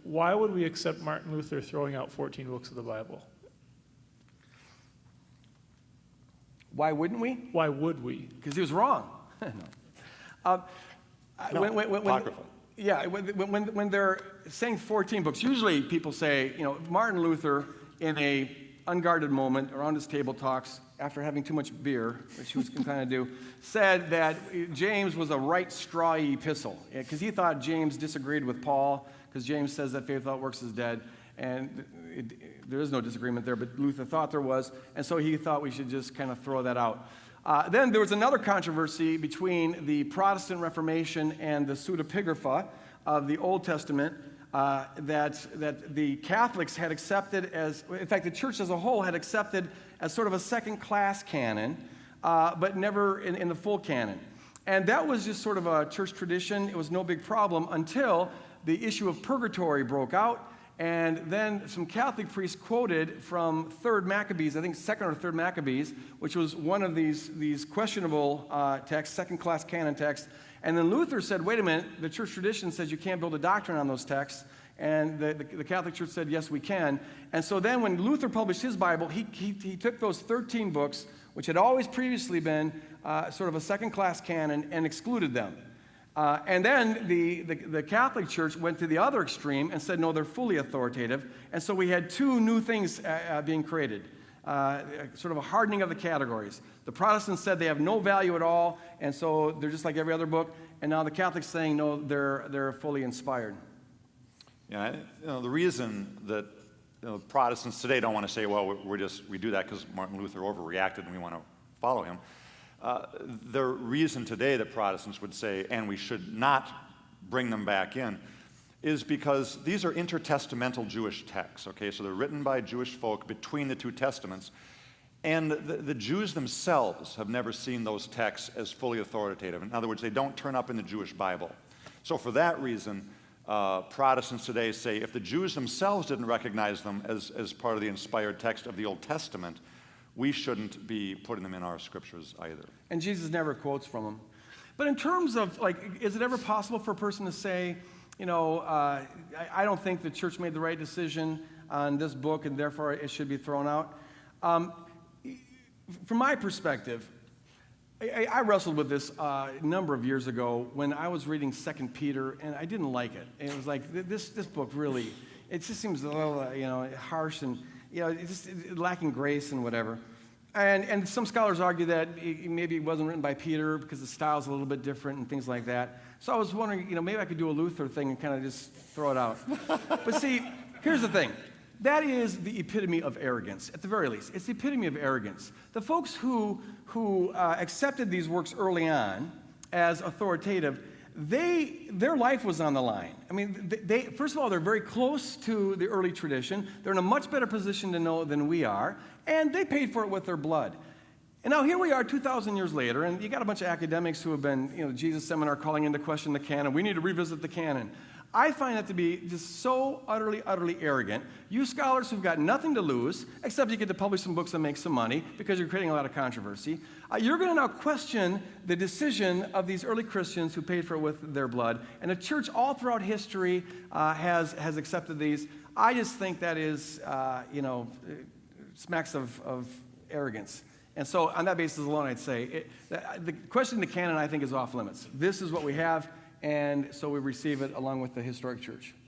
why would we accept Martin Luther throwing out 14 books of the Bible? Why wouldn't we? Why would we? Because he was wrong. No. Apocryphal. Yeah, when they're saying 14 books, usually people say, Martin Luther, in a unguarded moment around his table talks, after having too much beer, which he was kind of do, said that James was a right strawy epistle, because he thought James disagreed with Paul, because James says that faith without works is dead, and there is no disagreement there, but Luther thought there was, and so he thought we should just kind of throw that out. Then there was another controversy between the Protestant Reformation and the pseudepigrapha of the Old Testament that the Catholics had accepted as, in fact, the church as a whole had accepted as sort of a second-class canon, but never in the full canon. And that was just sort of a church tradition. It was no big problem until the issue of purgatory broke out. And then some Catholic priests quoted from 3rd Maccabees, I think 2nd or 3rd Maccabees, which was one of these questionable texts, second-class canon texts. And then Luther said, wait a minute, the church tradition says you can't build a doctrine on those texts. And the Catholic Church said, yes, we can. And so then when Luther published his Bible, he took those 13 books, which had always previously been sort of a second-class canon, and excluded them. And then the Catholic Church went to the other extreme and said, no, they're fully authoritative. And so we had two new things being created, sort of a hardening of the categories. The Protestants said they have no value at all, and so they're just like every other book. And now the Catholics saying, no, they're fully inspired. Yeah, the reason that Protestants today don't want to say, well, we do that because Martin Luther overreacted and we want to follow him. The reason today that Protestants would say, and we should not bring them back in, is because these are intertestamental Jewish texts, okay? So they're written by Jewish folk between the two testaments, and the Jews themselves have never seen those texts as fully authoritative. In other words, they don't turn up in the Jewish Bible. So for that reason, Protestants today say if the Jews themselves didn't recognize them as part of the inspired text of the Old Testament, we shouldn't be putting them in our scriptures either. And Jesus never quotes from them. But in terms of, is it ever possible for a person to say, I don't think the church made the right decision on this book and therefore it should be thrown out? From my perspective, I wrestled with this a number of years ago when I was reading 2 Peter, and I didn't like it. It was like, this book really, it just seems a little, harsh and, it's just lacking grace and whatever. And some scholars argue that maybe it wasn't written by Peter because the style's a little bit different and things like that. So I was wondering, maybe I could do a Luther thing and kind of just throw it out. But see, here's the thing. That is the epitome of arrogance, at the very least. It's the epitome of arrogance. The folks who accepted these works early on as authoritative, their life was on the line. I mean, first of all, they're very close to the early tradition. They're in a much better position to know than we are, and they paid for it with their blood. And now here we are 2,000 years later, and you got a bunch of academics who have been, Jesus Seminar calling into question the canon. We need to revisit the canon. I find that to be just so utterly, utterly arrogant. You scholars who've got nothing to lose, except you get to publish some books and make some money because you're creating a lot of controversy. You're going to now question the decision of these early Christians who paid for it with their blood. And the church all throughout history has accepted these. I just think that is, smacks of arrogance. And so on that basis alone, I'd say the question of the canon, I think, is off limits. This is what we have. And so we receive it along with the historic church.